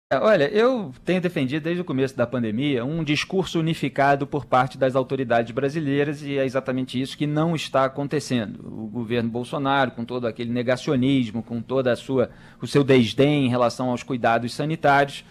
Olha, eu tenho defendido desde o começo da pandemia um discurso unificado por parte das autoridades brasileiras e é exatamente isso que não está acontecendo. O governo Bolsonaro, com todo aquele negacionismo, com toda o seu desdém em relação aos cuidados sanitários,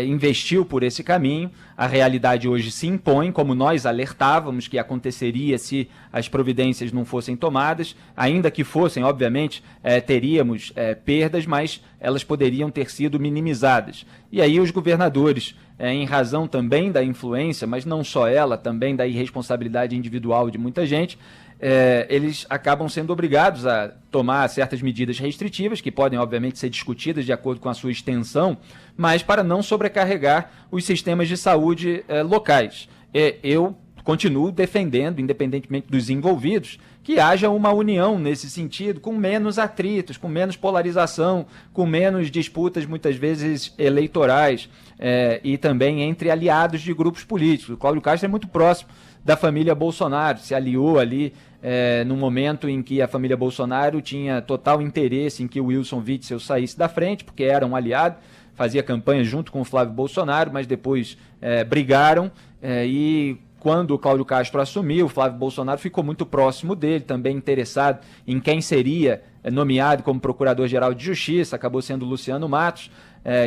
investiu por esse caminho. A realidade hoje se impõe, como nós alertávamos que aconteceria se as providências não fossem tomadas, ainda que fossem, obviamente, teríamos perdas, mas elas poderiam ter sido minimizadas. E aí os governadores, em razão também da influência, mas não só ela, também da irresponsabilidade individual de muita gente, eles acabam sendo obrigados a tomar certas medidas restritivas, que podem, obviamente, ser discutidas de acordo com a sua extensão, mas para não sobrecarregar os sistemas de saúde locais. Eu continuo defendendo, independentemente dos envolvidos, que haja uma união nesse sentido, com menos atritos, com menos polarização, com menos disputas, muitas vezes, eleitorais, e também entre aliados de grupos políticos. O Cláudio Castro é muito próximo da família Bolsonaro, se aliou ali no momento em que a família Bolsonaro tinha total interesse em que o Wilson Witzel saísse da frente, porque era um aliado, fazia campanha junto com o Flávio Bolsonaro, mas depois brigaram e quando o Cláudio Castro assumiu, o Flávio Bolsonaro ficou muito próximo dele, também interessado em quem seria nomeado como Procurador-Geral de Justiça, acabou sendo Luciano Matos,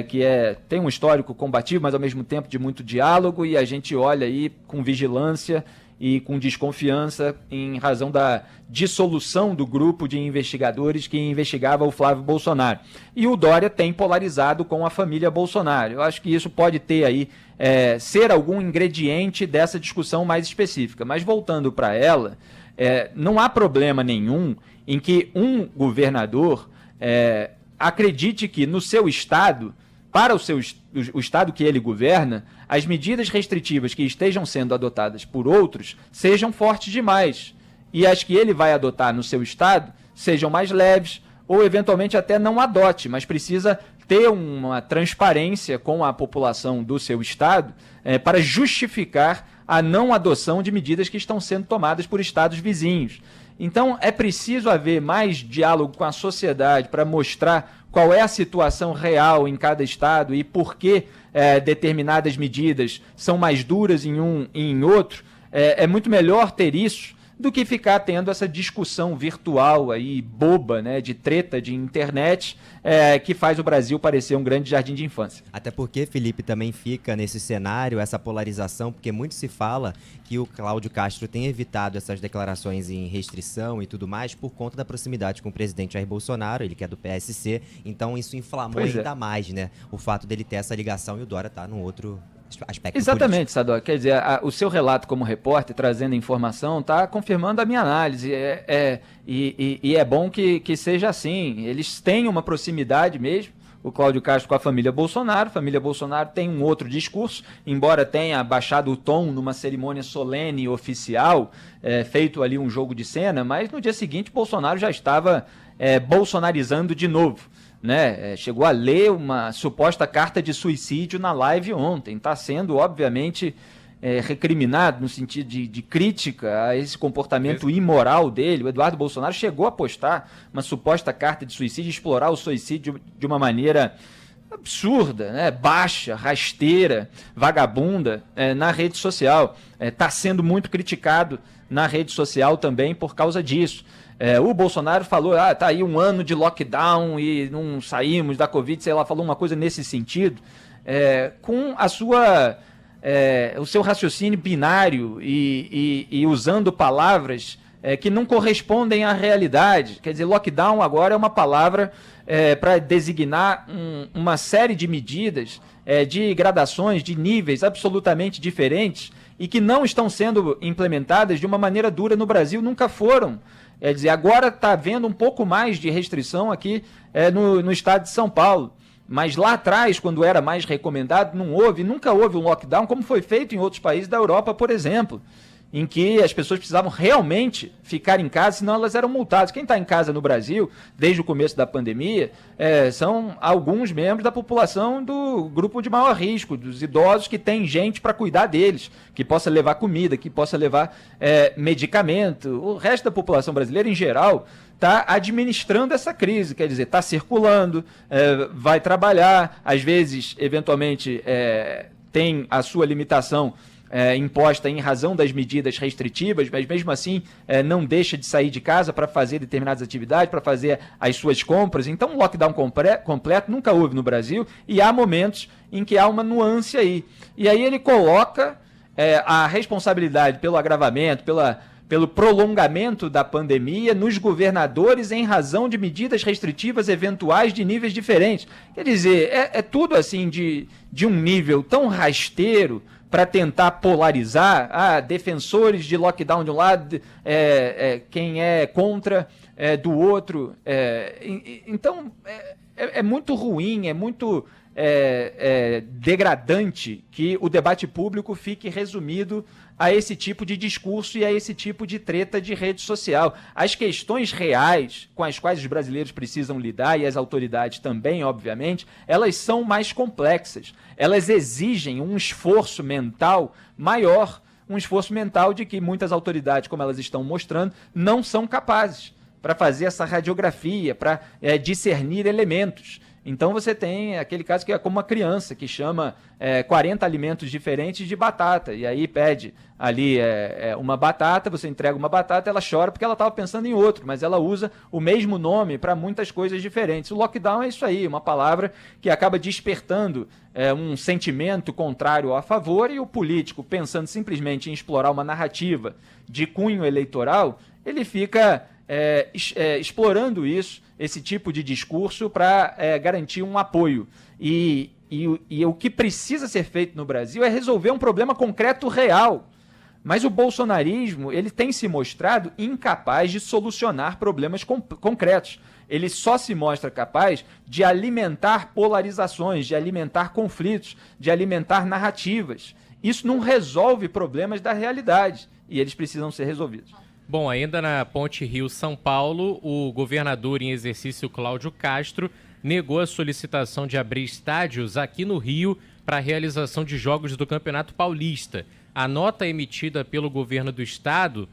que tem um histórico combativo, mas ao mesmo tempo de muito diálogo, e a gente olha aí com vigilância e com desconfiança em razão da dissolução do grupo de investigadores que investigava o Flávio Bolsonaro. E o Dória tem polarizado com a família Bolsonaro. Eu acho que isso pode ter aí, ser algum ingrediente dessa discussão mais específica. Mas voltando para ela, não há problema nenhum em que um governador acredite que no seu estado, para o estado que ele governa, as medidas restritivas que estejam sendo adotadas por outros sejam fortes demais e as que ele vai adotar no seu estado sejam mais leves ou eventualmente até não adote, mas precisa ter uma transparência com a população do seu estado para justificar a não adoção de medidas que estão sendo tomadas por estados vizinhos. Então, é preciso haver mais diálogo com a sociedade para mostrar qual é a situação real em cada estado e por que determinadas medidas são mais duras em um e em outro. É muito melhor ter isso do que ficar tendo essa discussão virtual aí, boba, né, de treta de internet, que faz o Brasil parecer um grande jardim de infância. Até porque, Felipe, também fica nesse cenário, essa polarização, porque muito se fala que o Cláudio Castro tem evitado essas declarações em restrição e tudo mais por conta da proximidade com o presidente Jair Bolsonaro, ele que é do PSC, então isso inflamou ainda mais, né, o fato dele ter essa ligação e o Dória tá num outro aspecto Exatamente, político. Sador. Quer dizer, o seu relato como repórter, trazendo informação, está confirmando a minha análise. E é bom que seja assim. Eles têm uma proximidade mesmo, o Cláudio Castro com a família Bolsonaro. A família Bolsonaro tem um outro discurso, embora tenha baixado o tom numa cerimônia solene e oficial, feito ali um jogo de cena, mas no dia seguinte Bolsonaro já estava bolsonarizando de novo. Né? Chegou a ler uma suposta carta de suicídio na live ontem. Está sendo, obviamente, recriminado no sentido de crítica a esse comportamento imoral dele. O Eduardo Bolsonaro chegou a postar uma suposta carta de suicídio, explorar o suicídio de uma maneira absurda, né? Baixa, rasteira, vagabunda na rede social. Está sendo muito criticado na rede social também por causa disso. O Bolsonaro falou, tá aí um ano de lockdown e não saímos da Covid, sei lá, falou uma coisa nesse sentido, com o seu raciocínio binário e usando palavras que não correspondem à realidade. Quer dizer, lockdown agora é uma palavra para designar uma série de medidas, de gradações, de níveis absolutamente diferentes e que não estão sendo implementadas de uma maneira dura no Brasil, nunca foram. Quer dizer, agora está havendo um pouco mais de restrição aqui no estado de São Paulo. Mas lá atrás, quando era mais recomendado, nunca houve um lockdown, como foi feito em outros países da Europa, por exemplo, em que as pessoas precisavam realmente ficar em casa, senão elas eram multadas. Quem está em casa no Brasil, desde o começo da pandemia, são alguns membros da população do grupo de maior risco, dos idosos que têm gente para cuidar deles, que possa levar comida, que possa levar medicamento. O resto da população brasileira, em geral, está administrando essa crise, quer dizer, está circulando, vai trabalhar, às vezes, eventualmente, tem a sua limitação imposta em razão das medidas restritivas, mas mesmo assim não deixa de sair de casa para fazer determinadas atividades, para fazer as suas compras. Então, um lockdown completo nunca houve no Brasil, e há momentos em que há uma nuance aí. E aí ele coloca a responsabilidade pelo agravamento, pelo prolongamento da pandemia nos governadores em razão de medidas restritivas eventuais de níveis diferentes. Quer dizer, é tudo assim de um nível tão rasteiro para tentar polarizar, defensores de lockdown de um lado, quem é contra do outro. Então, é muito ruim, é muito degradante que o debate público fique resumido a esse tipo de discurso e a esse tipo de treta de rede social. As questões reais com as quais os brasileiros precisam lidar, e as autoridades também, obviamente, elas são mais complexas. Elas exigem um esforço mental maior, um esforço mental de que muitas autoridades, como elas estão mostrando, não são capazes para fazer essa radiografia, para discernir elementos. Então você tem aquele caso que é como uma criança que chama 40 alimentos diferentes de batata, e aí pede ali uma batata, você entrega uma batata, ela chora porque ela estava pensando em outro, mas ela usa o mesmo nome para muitas coisas diferentes. O lockdown é isso aí, uma palavra que acaba despertando um sentimento contrário a favor, e o político, pensando simplesmente em explorar uma narrativa de cunho eleitoral, ele fica explorando esse tipo de discurso para garantir um apoio. E o que precisa ser feito no Brasil é resolver um problema concreto real. Mas o bolsonarismo, ele tem se mostrado incapaz de solucionar problemas concretos. Ele só se mostra capaz de alimentar polarizações, de alimentar conflitos, de alimentar narrativas. Isso não resolve problemas da realidade, e eles precisam ser resolvidos. Bom, ainda na Ponte Rio-São Paulo, o governador em exercício Cláudio Castro negou a solicitação de abrir estádios aqui no Rio para a realização de jogos do Campeonato Paulista. A nota emitida pelo governo do estado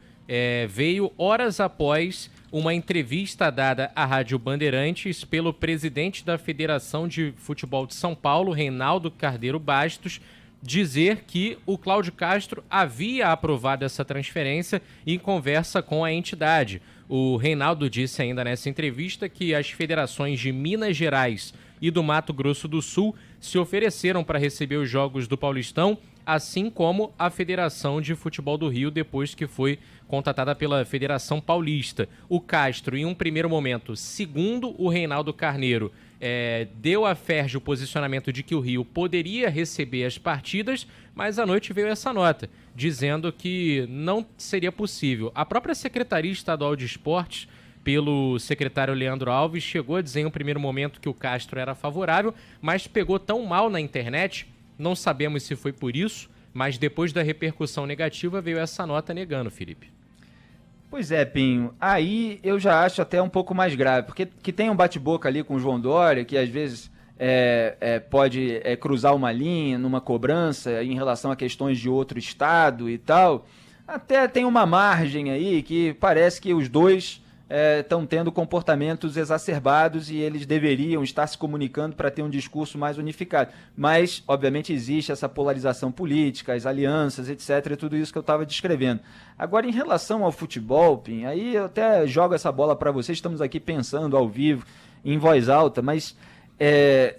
veio horas após uma entrevista dada à Rádio Bandeirantes pelo presidente da Federação de Futebol de São Paulo, Reinaldo Carneiro Bastos, dizer que o Cláudio Castro havia aprovado essa transferência em conversa com a entidade. O Reinaldo disse ainda nessa entrevista que as federações de Minas Gerais e do Mato Grosso do Sul se ofereceram para receber os jogos do Paulistão, assim como a Federação de Futebol do Rio, depois que foi contatada pela Federação Paulista. O Castro, em um primeiro momento, segundo o Reinaldo Carneiro, deu a Ferge o posicionamento de que o Rio poderia receber as partidas, mas à noite veio essa nota, dizendo que não seria possível. A própria Secretaria Estadual de Esportes, pelo secretário Leandro Alves, chegou a dizer em um primeiro momento que o Castro era favorável, mas pegou tão mal na internet, não sabemos se foi por isso, mas depois da repercussão negativa veio essa nota negando, Felipe. Pois é, Pinho, aí eu já acho até um pouco mais grave, porque que tem um bate-boca ali com o João Dória, que às vezes pode cruzar uma linha numa cobrança em relação a questões de outro estado e tal, até tem uma margem aí que parece que os dois estão tendo comportamentos exacerbados e eles deveriam estar se comunicando para ter um discurso mais unificado. Mas, obviamente, existe essa polarização política, as alianças, etc., tudo isso que eu estava descrevendo. Agora, em relação ao futebol, Pim, aí eu até jogo essa bola para vocês, estamos aqui pensando ao vivo, em voz alta, mas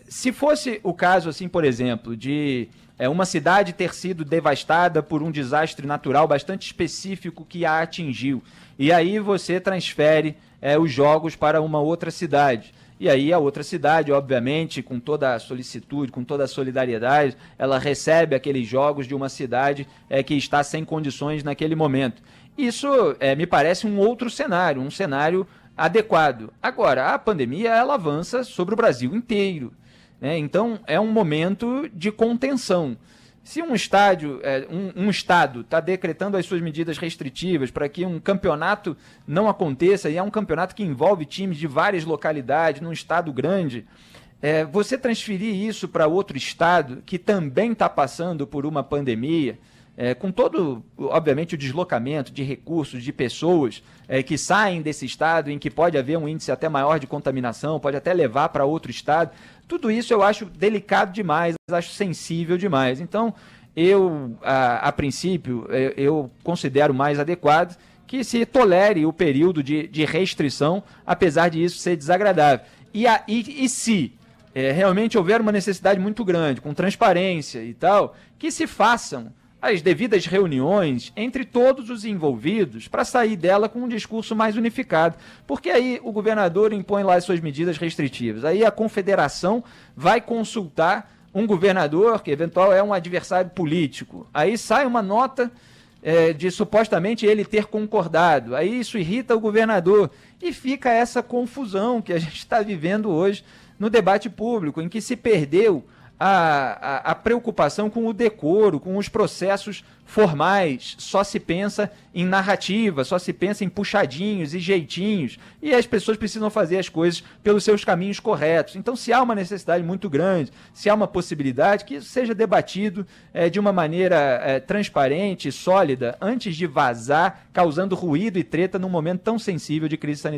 se fosse o caso, assim, por exemplo, de uma cidade ter sido devastada por um desastre natural bastante específico que a atingiu, e aí você transfere os jogos para uma outra cidade. E aí a outra cidade, obviamente, com toda a solicitude, com toda a solidariedade, ela recebe aqueles jogos de uma cidade que está sem condições naquele momento. Isso me parece um outro cenário, um cenário adequado. Agora, a pandemia ela avança sobre o Brasil inteiro, né? Então é um momento de contenção. Se um estado está decretando as suas medidas restritivas para que um campeonato não aconteça, e é um campeonato que envolve times de várias localidades, num estado grande, você transferir isso para outro estado que também está passando por uma pandemia, com todo, obviamente, o deslocamento de recursos, de pessoas que saem desse estado em que pode haver um índice até maior de contaminação, pode até levar para outro estado, tudo isso eu acho delicado demais, acho sensível demais. Então, eu, a princípio, eu considero mais adequado que se tolere o período de restrição, apesar de isso ser desagradável. E se realmente houver uma necessidade muito grande, com transparência e tal, que se façam as devidas reuniões entre todos os envolvidos para sair dela com um discurso mais unificado. Porque aí o governador impõe lá as suas medidas restritivas. Aí a confederação vai consultar um governador que eventual é um adversário político. Aí sai uma nota de supostamente ele ter concordado. Aí isso irrita o governador. E fica essa confusão que a gente está vivendo hoje no debate público, em que se perdeu a preocupação com o decoro, com os processos formais, só se pensa em narrativa, só se pensa em puxadinhos e jeitinhos, e as pessoas precisam fazer as coisas pelos seus caminhos corretos. Então, se há uma necessidade muito grande, se há uma possibilidade, que isso seja debatido de uma maneira transparente, sólida, antes de vazar, causando ruído e treta num momento tão sensível de crise sanitária.